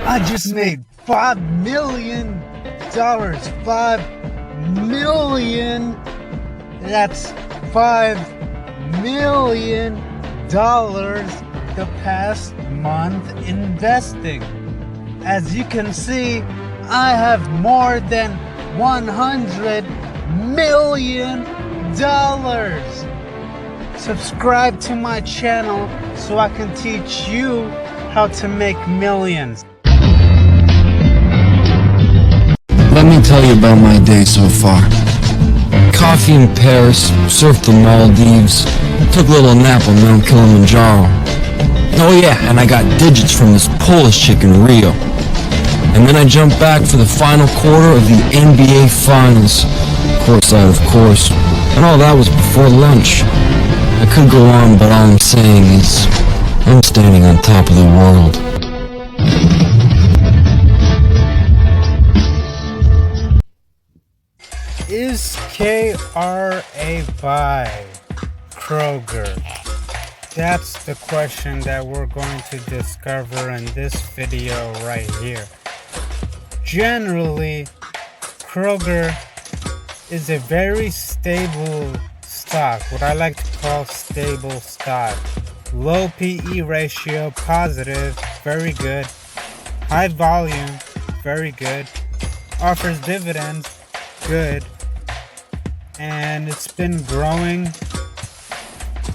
I just made $5 million. $5 million. That's $5 million the past month investing. As you can see, I have more than $100 million. Subscribe to my channel so I can teach you how to make millions. Let me tell you about my day so far. Coffee in Paris, surfed the Maldives, took a little nap on Mount Kilimanjaro. Oh yeah, and I got digits from this Polish chick in Rio. And then I jumped back for the final quarter of the NBA Finals. Courtside, of course. And all that was before lunch. I could go on, but all I'm saying is, I'm standing on top of the world. Is KRA by Kroger? That's the question that we're going to discover in this video right here. Generally, Kroger is a very stable stock, what I like to call stable stock. Low PE ratio, positive, very good. High volume, very good. Offers dividends, good. And it's been growing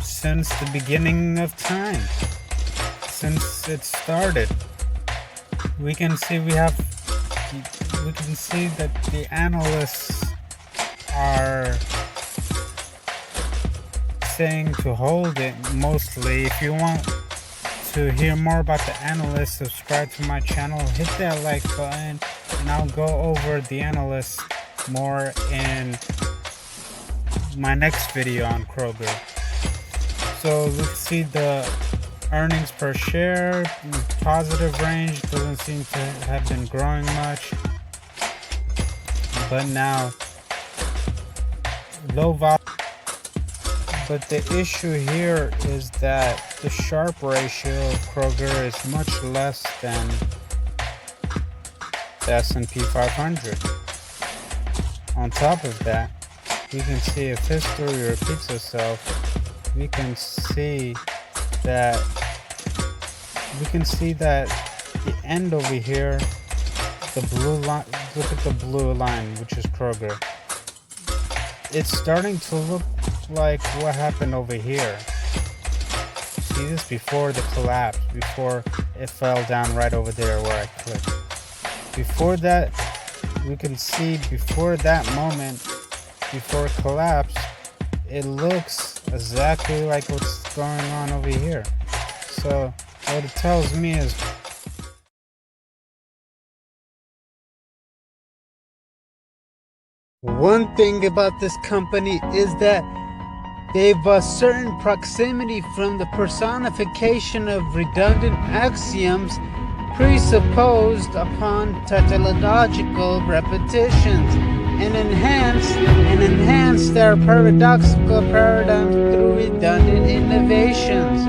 since the beginning of time, since it started. We can see that the analysts are saying to hold it mostly. If you want to hear more about the analysts, subscribe to my channel, hit that like button, and I'll go over the analysts more in my next video on Kroger. So let's see the earnings per share, positive range, doesn't seem to have been growing much, but now low volume. But the issue here is that the Sharpe ratio of Kroger is much less than the S&P 500. On top of that, we can see if history repeats itself, we can see that the end over here, the blue line, look at the blue line, which is Kroger. It's starting to look like what happened over here. See this before the collapse, before it fell down right over there where I clicked. Before that, we can see before that moment, before collapse, it looks exactly like what's going on over here. So what it tells me is one thing about this company is that they've a certain proximity from the personification of redundant axioms presupposed upon tautological repetitions and enhance their paradoxical paradigms through redundant innovations.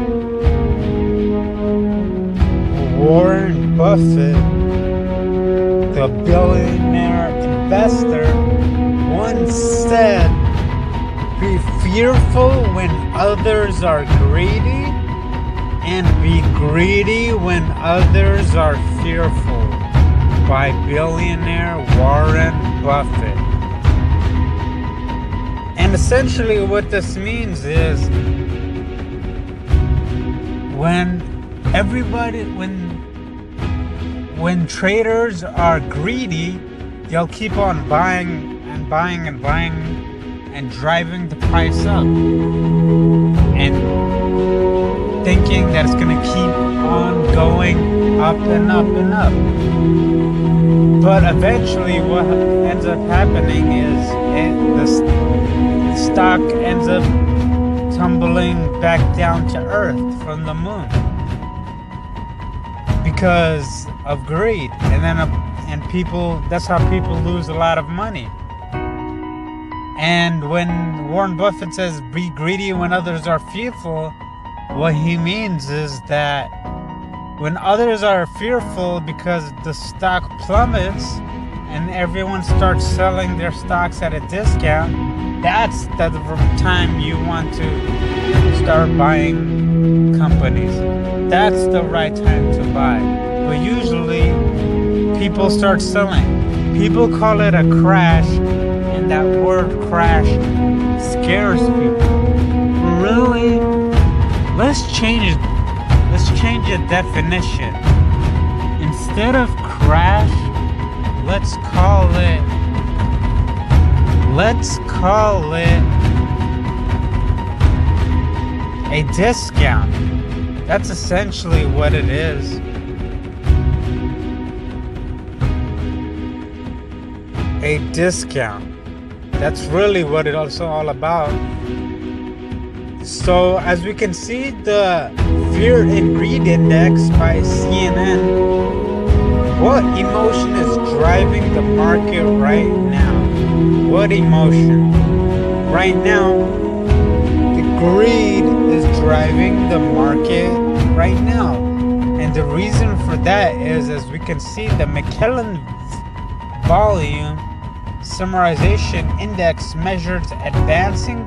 Warren Buffett, the billionaire investor, once said, "Be fearful when others are greedy, and be greedy when others are fearful," by billionaire Warren Buffett. And essentially what this means is when traders are greedy, they'll keep on buying and driving the price up and thinking that it's going to keep on going up and up and up. But eventually what ends up happening is the stock ends up tumbling back down to earth from the moon because of greed. And people, that's how people lose a lot of money. And when Warren Buffett says be greedy when others are fearful, what he means is that When others are fearful because the stock plummets and everyone starts selling their stocks at a discount, that's the time you want to start buying companies. That's the right time to buy. But usually, people start selling. People call it a crash, and that word crash scares people. Really? Let's change the definition. Instead of crash, let's call it a discount. That's essentially what it is. A discount. That's really what it's all about. So as we can see, the Fear and Greed Index by CNN, what emotion is driving the market right now? What emotion? Right now, the greed is driving the market right now. And the reason for that is, as we can see, the McKellen Volume Summarization Index measures advancing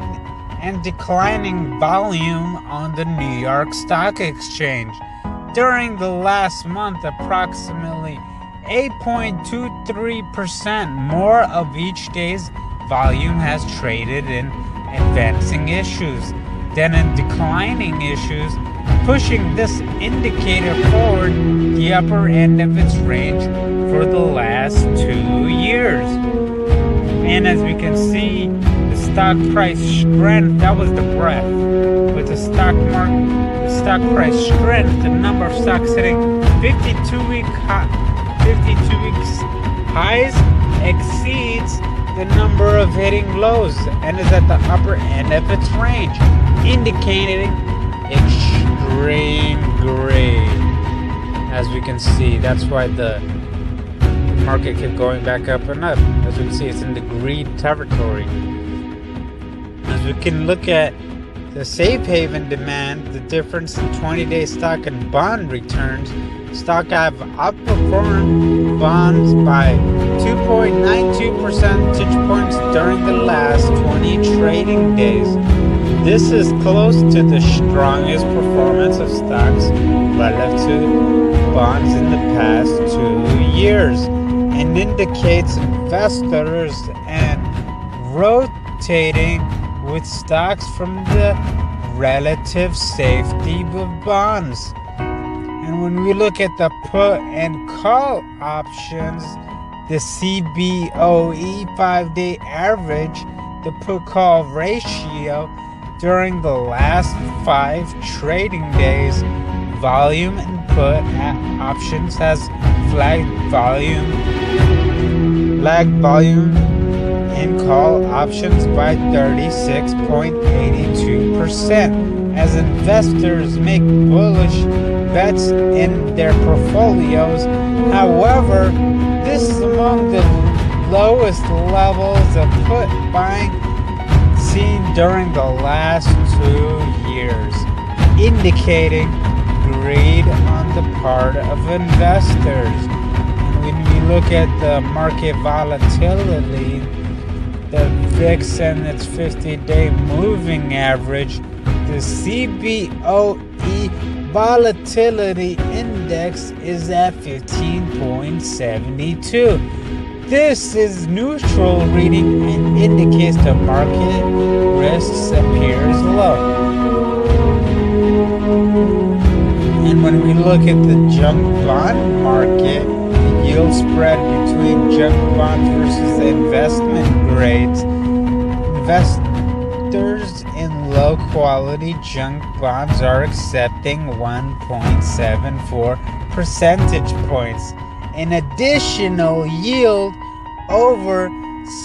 and declining volume on the New York Stock Exchange. During the last month, approximately 8.23% more of each day's volume has traded in advancing issues than in declining issues, pushing this indicator forward the upper end of its range for the last 2 years. And as we can see, the stock price strength, that was the breadth. With the stock price strength, the number of stocks hitting 52 weeks highs exceeds the number of hitting lows and is at the upper end of its range, indicating extreme greed. As we can see, that's why the market kept going back up and up. As we can see, it's in the greed territory. As we can look at the safe haven demand, the difference in 20-day stock and bond returns, stock have outperformed bonds by 2.92 percentage points during the last 20 trading days. This is close to the strongest performance of stocks relative to bonds in the past 2 years, and indicates investors and rotating with stocks from the relative safety of bonds. And when we look at the put and call options, the CBOE 5-day average, the put-call ratio during the last 5 trading days, volume and put options has lagged volume and call options by 36.82%, as investors make bullish bets in their portfolios. However, this is among the lowest levels of put buying seen during the last 2 years, indicating greed on the part of investors. And when we look at the market volatility, the VIX and its 50-day moving average, the CBOE Volatility Index is at 15.72. This is neutral reading and indicates the market risks appears low. And when we look at the junk bond market, the yield spread between junk bonds versus investment grades, investors in low quality junk bonds are accepting 1.74 percentage points in additional yield over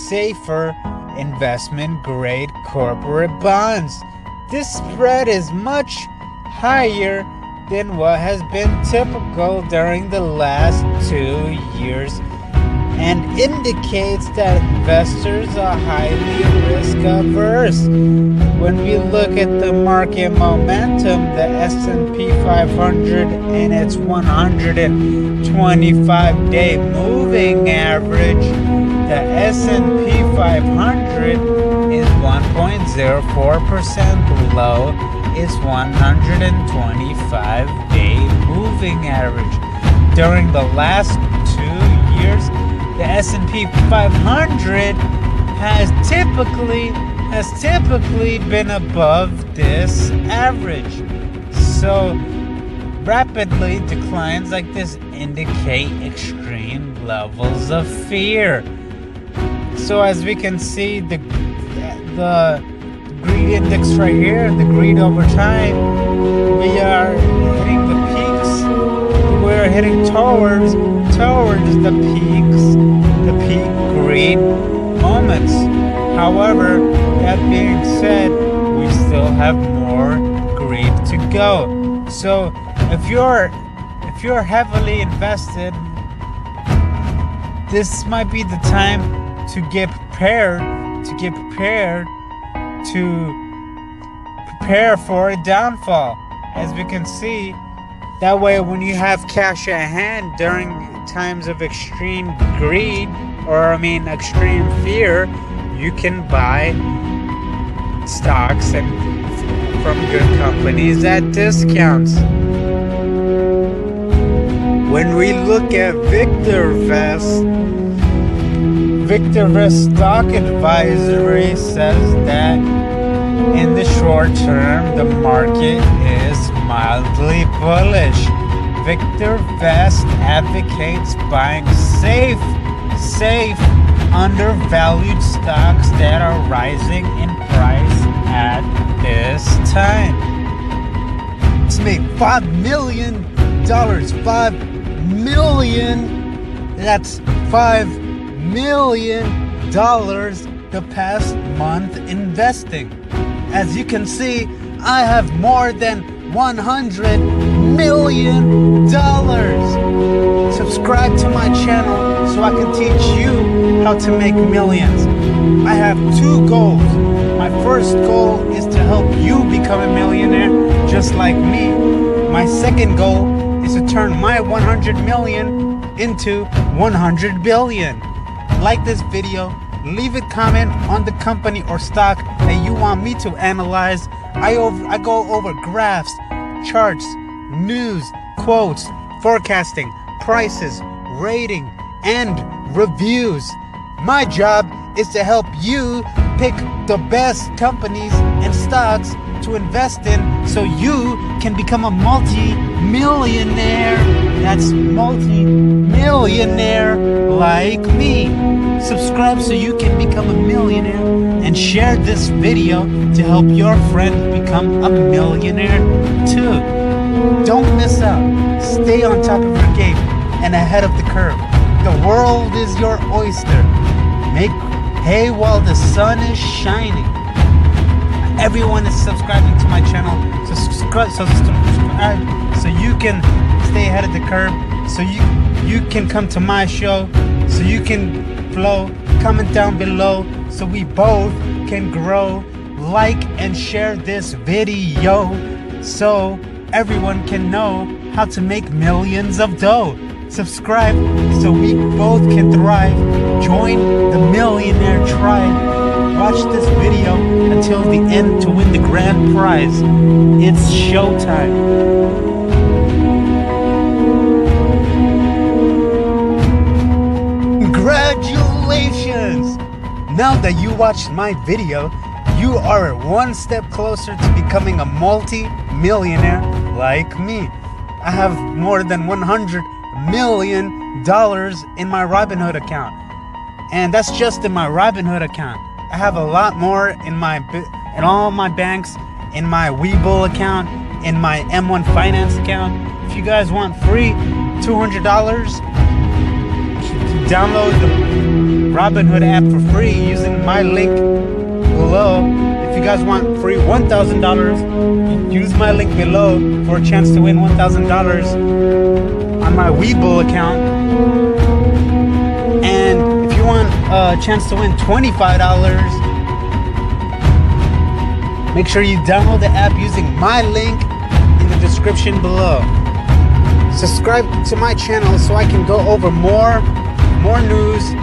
safer investment grade corporate bonds. This spread is much higher than what has been typical during the last 2 years, and indicates that investors are highly risk averse. When we look at the market momentum, the S&P 500 and its 125-day moving average, the S&P 500 is 1.04% below its 125-day moving average. During the last 2 years, the S&P 500 has typically been above this average. So rapidly declines like this indicate extreme levels of fear. So as we can see, the greed index right here, the greed over time, we are hitting the peaks. We're heading towards the peak greed moments. However, that being said, we still have more greed to go. So if you're heavily invested, this might be the time to get prepared for a downfall. As we can see, that way when you have cash at hand during times of extreme greed, extreme fear, you can buy stocks and from good companies at discounts. When we look at VictorVest Stock Advisory says that in the short term, the market is mildly bullish. VictorVest advocates buying safe, undervalued stocks that are rising in price at this time. It's made $5 million. $5 million. That's $5 million the past month investing. As you can see, I have more than $100 million. Subscribe to my channel so I can teach you how to make millions. I have 2 goals. My first goal is to help you become a millionaire just like me. My second goal is to turn my 100 million into 100 billion. Like this video, leave a comment on the company or stock that you want me to analyze. I go over graphs, charts, news, quotes, forecasting, prices, rating, and reviews. My job is to help you pick the best companies and stocks to invest in so you can become a multi-millionaire. That's multi-millionaire like me. Subscribe so you can become a millionaire and share this video to help your friend become a millionaire too. Don't miss out. Stay on top of your game and ahead of the curve. The world is your oyster. Make hay while the sun is shining. Everyone is subscribing to my channel, so subscribe so you can stay ahead of the curve, so you can come to my show, so you can flow. Comment down below so we both can grow. Like and share this video so everyone can know how to make millions of dough. Subscribe so we both can thrive. Join the millionaire tribe. Watch this video until the end to win the grand prize. It's showtime. Congratulations! Now that you watched my video, you are one step closer to becoming a multi-millionaire like me. I have more than $100 million in my Robinhood account. And that's just in my Robinhood account. I have a lot more in all my banks, in my Webull account, in my M1 Finance account. If you guys want free $200, download the Robinhood app for free using my link below. If you guys want free $1,000, use my link below for a chance to win $1,000 on my Webull account. And a chance to win $25. Make sure you download the app using my link in the description below. Subscribe to my channel so I can go over more news,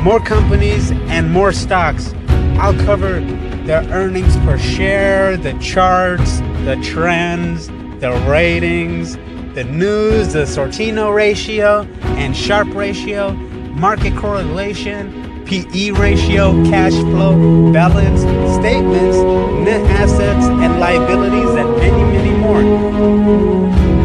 more companies, and more stocks. I'll cover the earnings per share, the charts, the trends, the ratings, the news, the Sortino ratio and Sharpe ratio, market correlation, PE ratio, cash flow, balance, statements, net assets and liabilities, and many more.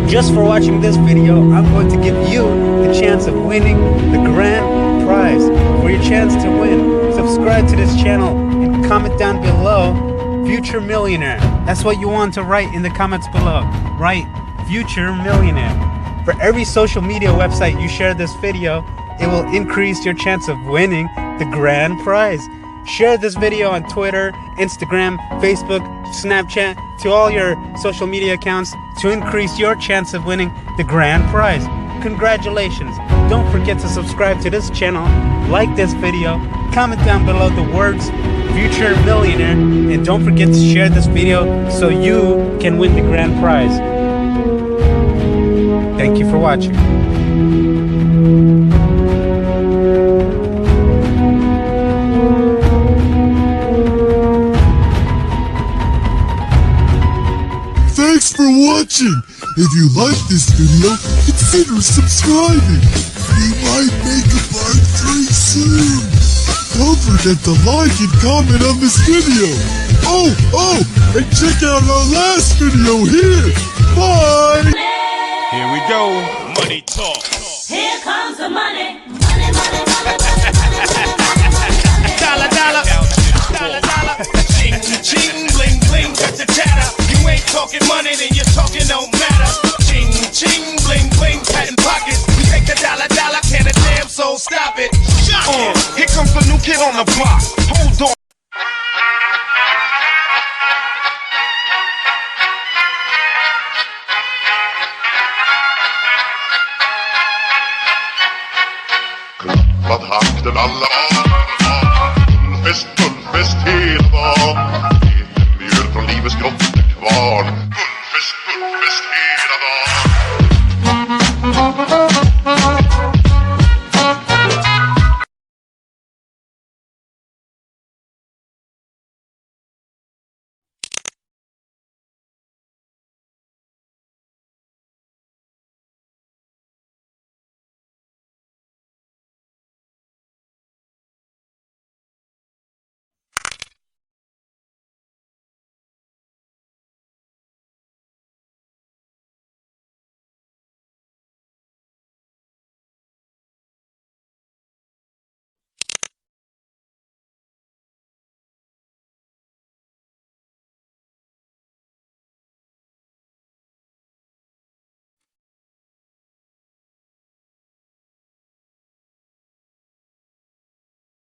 Just for watching this video, I'm going to give you the chance of winning the grand prize. For your chance to win, subscribe to this channel and comment down below, future millionaire. That's what you want to write in the comments below. Write future millionaire. For every social media website you share this video, it will increase your chance of winning the grand prize. Share this video on Twitter, Instagram, Facebook, Snapchat, to all your social media accounts to increase your chance of winning the grand prize. Congratulations. Don't forget to subscribe to this channel, like this video, comment down below the words future millionaire, and don't forget to share this video so you can win the grand prize. Thank you for watching. Thanks for watching. If you like this video, consider subscribing. We might make a part 3 soon. Don't forget to like and comment on this video. Oh, and check out our last video here. Bye. Here we go. Money talk. Here comes the money. Money, money, money, Dollar, dollar. Dollar, dollar. Ching, ching, bling, bling. Cut the chatter. You ain't talking money, then your talking don't matter. Ching, ching, bling, bling. Patent pockets. We take the dollar, dollar. Can a damn soul stop it? Here comes the new kid on the block. Hold on. Klappat hakten alla Fullfest hela dagen. Mjöl från livets grottekvarn.